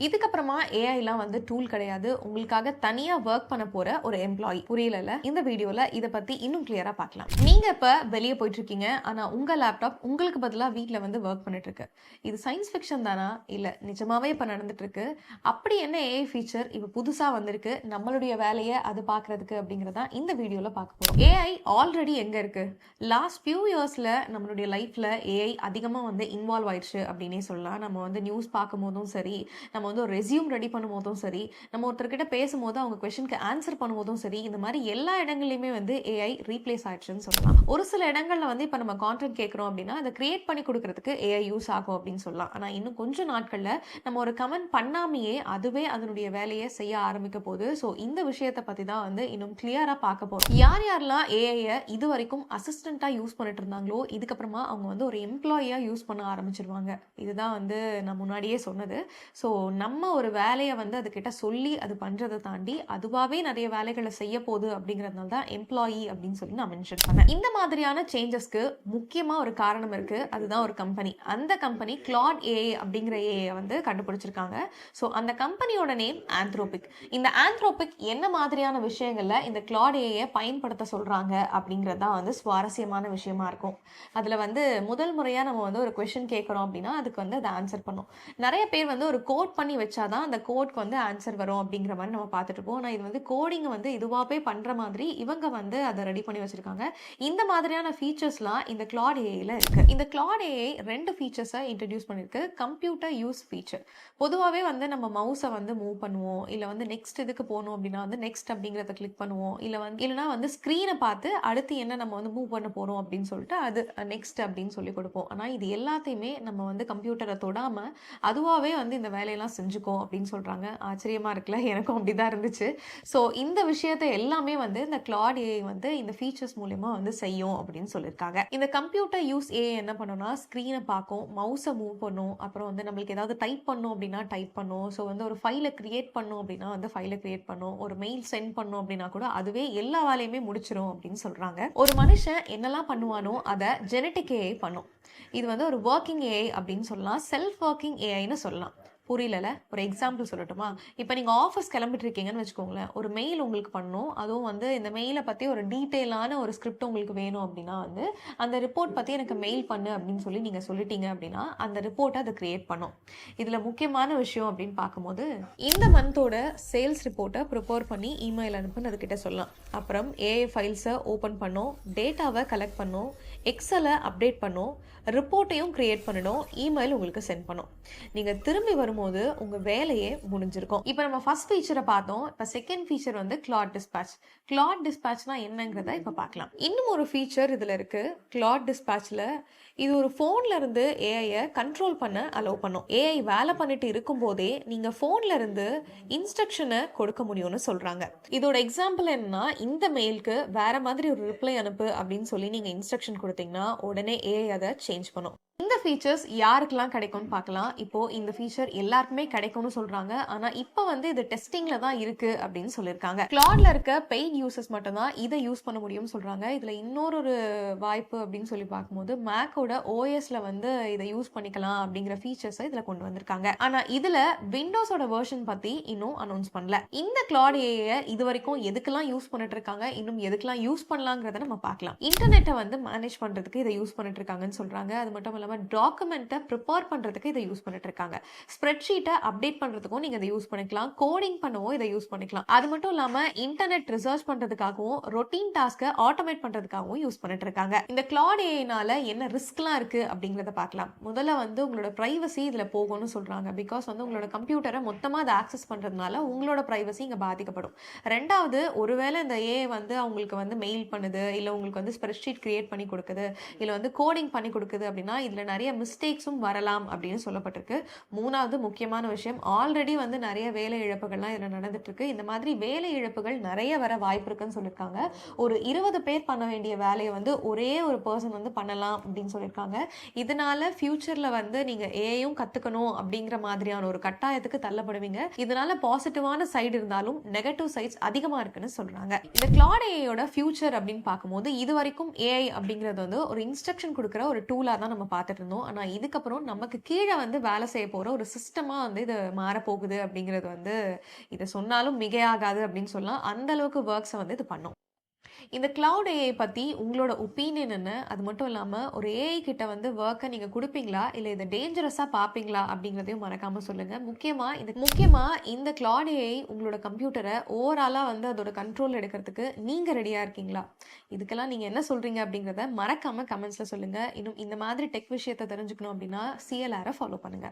இதுக்கப்புறமா ஏஐலாம் வந்து டூல் கிடையாது. உங்களுக்காக தனியா வொர்க் பண்ண போற ஒரு எம்ப்ளாயி. புரியலல்ல? இந்த வீடியோல இத பத்தி இன்னும் கிளியரா பார்க்கலாம். நீங்க இப்ப வெளிய போயிட்டு இருக்கீங்க. ஆனா உங்க லேப்டாப் உங்களுக்கு பதிலா வீட்ல வந்து வொர்க் பண்ணிட்டு இருக்கு. இது சயன்ஸ் ஃபிக்ஷன் தானா? இல்ல நிஜமாவே இப்ப நடந்துட்டு இருக்கு. அப்படி என்ன ஏஐ ஃபீச்சர் இப்ப புதுசா வந்திருக்கு நம்மளுடைய வேலைய அது பார்க்கறதுக்கு அப்படிங்கிறத இந்த வீடியோல பார்க்க போறோம். ஏஐ ஆல்ரெடி எங்க இருக்கு? லாஸ்ட் ஃபியூ இயர்ஸ்ல நம்மளுடைய லைஃப்ல ஏஐ அதிகமா வந்து இன்வால்வ் ஆயிடுச்சு அப்படின்னே சொல்லலாம். நம்ம வந்து நியூஸ் பார்க்கும்போதும் சரி, நம்ம வந்து ஒரு ரெஸ்யூம் ரெடி பண்ணும்போதும் சரி, நம்ம ஒருத்தர்கிட்ட பேசும்போது அவங்க கொஸ்டினுக்கு ஆன்சர் பண்ணும்போதும் சரி, இந்த மாதிரி எல்லா இடங்கள்லையுமே வந்து ஏஐ ரீப்ளேஸ் ஆயிடுச்சுன்னு சொல்லலாம். ஒரு சில இடங்கள்ல வந்து இப்போ நம்ம கான்டென்ட் கேட்குறோம் அப்படின்னா அதை கிரியேட் பண்ணி கொடுக்கறதுக்கு ஏஐ யூஸ் ஆகும் அப்படின்னு சொல்லலாம். ஆனால் இன்னும் கொஞ்சம் நாட்களில் நம்ம ஒரு கமெண்ட் பண்ணாமையே அதுவே அதனுடைய வேலையை செய்ய ஆரம்பிக்க போகுது. ஸோ இந்த விஷயத்தை பற்றி தான் வந்து இன்னும் கிளியராக பார்க்க போகிறோம். யார் யாரெல்லாம் ஏஐயை இது வரைக்கும் அசிஸ்டண்ட்டாக யூஸ் பண்ணிட்டு இருந்தாங்களோ இதுக்கப்புறமா அவங்க வந்து ஒரு எம்ப்ளாயியாக யூஸ் பண்ண ஆரம்பிச்சிருவாங்க. இதுதான் வந்து நான் முன்னாடியே சொன்னது. ஸோ நம்ம ஒரு வேலையை வந்து அதுக்கிட்ட சொல்லி அது பண்ணுறதை தாண்டி அதுவாகவே நிறைய வேலைகளை செய்ய போகுது அப்படிங்கிறதுனால தான் எம்ப்ளாயி அப்படின்னு சொல்லி நான் மென்ஷன் பண்ணேன். இந்த மாதிரியான சேஞ்சஸ்க்கு முக்கியமாக ஒரு காரணம் இருக்குது. அதுதான் ஒரு கம்பெனி. அந்த கம்பெனி கிளாட் ஏஐ அப்படிங்கிற ஏஐ வந்து கண்டுபிடிச்சிருக்காங்க. ஸோ அந்த கம்பெனியோட நேம் ஆந்த்ரோபிக். இந்த ஆந்த்ரோபிக் என்ன மாதிரியான விஷயங்களில் இந்த கிளாட் ஏஐயை பயன்படுத்த சொல்கிறாங்க அப்படிங்கிறது தான் வந்து சுவாரஸ்யமான விஷயமா இருக்கும். அதில் வந்து முதல் முறையாக நம்ம வந்து ஒரு கொஷின் கேட்குறோம் அப்படின்னா அதுக்கு வந்து அதை ஆன்சர் பண்ணும். நிறைய பேர் வந்து ஒரு கோட் பண்ணி வச்சாதான் அந்த கோட்க்கு வந்து ஆன்சர் வரும் அப்படிங்கிற மாதிரி நம்ம பார்த்துட்டு இருப்போம். ஆனால் இது வந்து கோடிங்கை வந்து இதுவாகவே பண்ணுற மாதிரி இவங்க வந்து அதை ரெடி பண்ணி வச்சிருக்காங்க. இந்த மாதிரியான ஃபீச்சர்ஸ்லாம் இந்த கிளாட் ஏஐல இருக்கு. இந்த கிளாட் ஏஐ 2 ஃபீச்சர்ஸை இன்ட்ரடியூஸ் பண்ணிருக்கு. Computer use feature. பொதுவாகவே வந்து நம்ம மவுஸை வந்து மூவ் பண்ணுவோம், இல்லை வந்து நெக்ஸ்ட் இதுக்கு போகணும் அப்படின்னா வந்து நெக்ஸ்ட் அப்படிங்கிறத கிளிக் பண்ணுவோம், இல்லைனா வந்து ஸ்க்ரீனை பார்த்து அடுத்து என்ன நம்ம வந்து மூவ் பண்ண போகிறோம் அப்படின்னு சொல்லிட்டு அது நெக்ஸ்ட் அப்படின்னு சொல்லி கொடுப்போம். ஆனால் இது எல்லாத்தையுமே நம்ம வந்து கம்ப்யூட்டரை தொடாமல் அதுவாகவே வந்து இந்த வேலையெல்லாம் செஞ்சுக்கோ அப்படின்னு சொல்கிறாங்க. ஆச்சரியமாக இருக்குல்ல? எனக்கும் அப்படி தான் இருந்துச்சு. ஸோ இந்த விஷயத்தை எல்லாமே வந்து இந்த கிளாட் ஏஐ வந்து இந்த ஃபீச்சர்ஸ் மூலமா வந்து செய்யும் அப்படின்னு சொல்லியிருக்காங்க. இந்த கம்ப்யூட்டர் யூஸ் ஏஐ என்ன பண்ணுன்னா ஸ்க்ரீனை பார்க்கும், மவுஸை மூவ் பண்ணும், அப்புறம் வந்து நம்மளுக்கு ஏதாவது டைப் பண்ணும் அப்படின்னா டைப் பண்ணும். ஸோ வந்து ஒரு ஃபைலை கிரியேட் பண்ணும் அப்படின்னா வந்து ஃபைலை கிரியேட் பண்ணும், ஒரு மெயில் சென்ட் பண்ணும் அப்படின்னா கூட அதுவே எல்லா வேலையுமே முடிச்சிடும் அப்படின்னு சொல்கிறாங்க. ஒரு மனுஷன் என்னெல்லாம் பண்ணுவானோ அதை ஜெனட்டிக் ஏஐ பண்ணும். இது வந்து ஒரு ஒர்க்கிங் ஏஐ அப்படின்னு சொல்லலாம், செல்ஃப் ஒர்க்கிங் ஏஐன்னு சொல்லலாம். புரியல? ஒரு எக்ஸாம்பிள் சொல்லட்டுமா? இப்போ நீங்கள் ஆஃபீஸ் கிளம்பிட்டு இருக்கீங்கன்னு வச்சுக்கோங்களேன். ஒரு மெயில் உங்களுக்கு பண்ணணும், அதுவும் வந்து இந்த மெயிலை பற்றி ஒரு டீட்டெயிலான ஒரு ஸ்கிரிப்ட் உங்களுக்கு வேணும் அப்படின்னா வந்து அந்த ரிப்போர்ட் பற்றி எனக்கு மெயில் பண்ணு அப்படின்னு சொல்லி நீங்கள் சொல்லிட்டீங்க அப்படின்னா அந்த ரிப்போர்ட்டை அதை கிரியேட் பண்ணும். இதில் முக்கியமான விஷயம் அப்படின்னு பார்க்கும்போது இந்த மந்தோட சேல்ஸ் ரிப்போர்ட்டை ப்ரிப்பேர் பண்ணி இமெயில் அனுப்புன்னு அதுக்கிட்ட சொல்லலாம். அப்புறம் ஏஐ ஃபைல்ஸை ஓப்பன் பண்ணும், டேட்டாவை கலெக்ட் பண்ணும், எக்ஸலை அப்டேட் பண்ணும், ரிப்போர்ட்டையும் கிரியேட் பண்ணணும், இமெயில் உங்களுக்கு சென்ட் பண்ணும். நீங்கள் திரும்பி வரும்போது உங்கள் வேலையே முடிஞ்சிருக்கும். இப்போ நம்ம ஃபர்ஸ்ட் ஃபீச்சரை பார்த்தோம். இப்போ செகண்ட் ஃபீச்சர் வந்து கிளாட் டிஸ்பேட்ச். கிளாட் டிஸ்பேட்ச்னா என்னங்கிறத இப்போ பார்க்கலாம். இன்னும் ஒரு ஃபீச்சர் இதில் இருக்குது. கிளாட் டிஸ்பேட்சில் இது ஒரு ஃபோன்ல இருந்து ஏஐயை கண்ட்ரோல் பண்ண அலோவ் பண்ணும். ஏஐ வேலை பண்ணிட்டு இருக்கும் போதே நீங்கள் ஃபோன்ல இருந்து இன்ஸ்ட்ரக்ஷனை கொடுக்க முடியும்னு சொல்கிறாங்க. இதோட எக்ஸாம்பிள் என்னன்னா, இந்த மெயிலுக்கு வேற மாதிரி ஒரு ரிப்ளை அனுப்பு அப்படின்னு சொல்லி நீங்கள் இன்ஸ்ட்ரக்ஷன் கொடுத்தீங்கன்னா உடனே ஏஐ அதை சேஞ்ச் பண்ணும். இந்த ஃபீச்சர்ஸ் யாருக்கெல்லாம் கிடைக்கும்னு பார்க்கலாம். இப்போ இந்த ஃபீச்சர் எல்லாருக்குமே கிடைக்கும்னு சொல்றாங்க. ஆனா இப்போ வந்து இது டெஸ்டிங்ல தான் இருக்கு அப்படின்னு சொல்லியிருக்காங்க. கிளாட்ல இருக்க பெய்ட் யூசர்ஸ் மட்டும் தான் இதை யூஸ் பண்ண முடியும்னு சொல்றாங்க. இதுல இன்னொரு வாய்ப்பு அப்படின்னு சொல்லி பார்க்கும்போது மேக்கோட ஓஎஸ்ல வந்து இதை யூஸ் பண்ணிக்கலாம் அப்படிங்கிற ஃபீச்சர்ஸை இதுல கொண்டு வந்திருக்காங்க. ஆனா இதுல விண்டோஸோட வெர்ஷன் பத்தி இன்னும் அனௌன்ஸ் பண்ணல. இந்த கிளாட் ஏஐ இது வரைக்கும் எதுக்கெல்லாம் யூஸ் பண்ணிட்டு இருக்காங்க, இன்னும் எதுக்கெல்லாம் யூஸ் பண்ணலாங்கிறத நம்ம பார்க்கலாம். இன்டர்நெட்டை வந்து மேனேஜ் பண்றதுக்கு இதை யூஸ் பண்ணிட்டு இருக்காங்கன்னு சொல்றாங்க. அது மட்டும் இல்லாம டாக்குமெண்ட்டை ப்ரிப்பேர் பண்ணுறதுக்கு இதை யூஸ் பண்ணிட்டு இருக்காங்க. ஸ்ப்ரெட்ஷீட்டை அப்டேட் பண்ணுறதுக்கும் நீங்கள் இதை யூஸ் பண்ணிக்கலாம், கோடிங் பண்ணவும் இதை யூஸ் பண்ணிக்கலாம். அது மட்டும் இல்லாமல் இன்டர்நெட் ரிசர்ச் பண்ணுறதுக்காகவும் ரொட்டீன் டாஸ்க்கை ஆட்டோமேட் பண்ணுறதுக்காகவும் யூஸ் பண்ணிட்டு இருக்காங்க. இந்த கிளாட் ஏஐனால என்ன ரிஸ்க்லாம் இருக்குது அப்படிங்கிறத பார்க்கலாம். முதல்ல வந்து உங்களோட ப்ரைவசி இதில் போகும்னு சொல்கிறாங்க. பிகாஸ் வந்து உங்களோட கம்ப்யூட்டரை மொத்தமாக அதை ஆக்சஸ் பண்ணுறதுனால உங்களோட ப்ரைவசி இங்கே பாதிக்கப்படும். ரெண்டாவது, ஒருவேளை இந்த ஏஐ வந்து அவங்களுக்கு வந்து மெயில் பண்ணுது, இல்லை உங்களுக்கு வந்து ஸ்ப்ரெட்ஷீட் கிரியேட் பண்ணி கொடுக்குது, இல்லை வந்து கோடிங் பண்ணி கொடுக்குது அப்படின்னா இதில் நிறைய மிஸ்டேக்ஸும் வரலாம் அப்படின்னு சொல்லப்பட்டிருக்கு. மூணாவது முக்கியமான விஷயம், ஆல்ரெடி வந்து நிறைய வேலை இழப்புகள்லாம் இதில் நடந்துட்டு இருக்கு. இந்த மாதிரி வேலை இழப்புகள் நிறைய வர வாய்ப்பு இருக்குன்னு சொல்லியிருக்காங்க. ஒரு 20 பேர் பண்ண வேண்டிய வேலையை வந்து ஒரே ஒரு பர்சன் வந்து பண்ணலாம் அப்படின்னு சொல்லியிருக்காங்க. இதனால ஃபியூச்சர்ல வந்து நீங்க ஏஐயும் கத்துக்கணும் அப்படிங்கிற மாதிரியான ஒரு கட்டாயத்துக்கு தள்ளப்படுவீங்க. இதனால பாசிட்டிவான சைடு இருந்தாலும் நெகட்டிவ் சைட்ஸ் அதிகமா இருக்குன்னு சொல்றாங்க. இந்த கிளாட் ஏஐயோட ஃபியூச்சர் அப்படின்னு பார்க்கும்போது இது வரைக்கும் ஏஐ அப்படிங்கிறது வந்து ஒரு இன்ஸ்ட்ரக்ஷன் கொடுக்குற ஒரு டூலா தான் நம்ம பார்த்துட்டு இருந்தோம். ஆனா இதுக்கப்புறம் நமக்கு கீழ வந்து வேலை செய்ய போற ஒரு சிஸ்டமா வந்து இது மாறப்போகுது அப்படிங்கிறது வந்து இத சொன்னாலும் மிகையாகாது அப்படின்னு சொல்லலாம். அந்த அளவுக்கு வொர்க்ஸ வந்து இது பண்ணும். இந்த கிளவுட் ஏஐ பத்தி உங்களோட ஒப்பீனியன் என்ன? அது மட்டும் இல்லாம ஒரு ஏஐ கிட்ட வந்து வொர்க்க நீங்க குடுப்பீங்களா? இல்ல இத டேஞ்சரஸா பார்ப்பீங்களா? அப்படிங்கிறதையும் மறக்காம சொல்லுங்க. முக்கியமா இந்த கிளவுட் ஏஐ உங்களோட கம்ப்யூட்டர ஓவராலா வந்து அதோட கண்ட்ரோல் எடுக்கிறதுக்கு நீங்க ரெடியா இருக்கீங்களா? இதுக்கெல்லாம் நீங்க என்ன சொல்றீங்க அப்படிங்கிறத மறக்காம கமெண்ட்ஸ்ல சொல்லுங்க. இன்னும் இந்த மாதிரி டெக் விஷயத்த தெரிஞ்சுக்கணும் அப்படின்னா CLR ஃபாலோ பண்ணுங்க.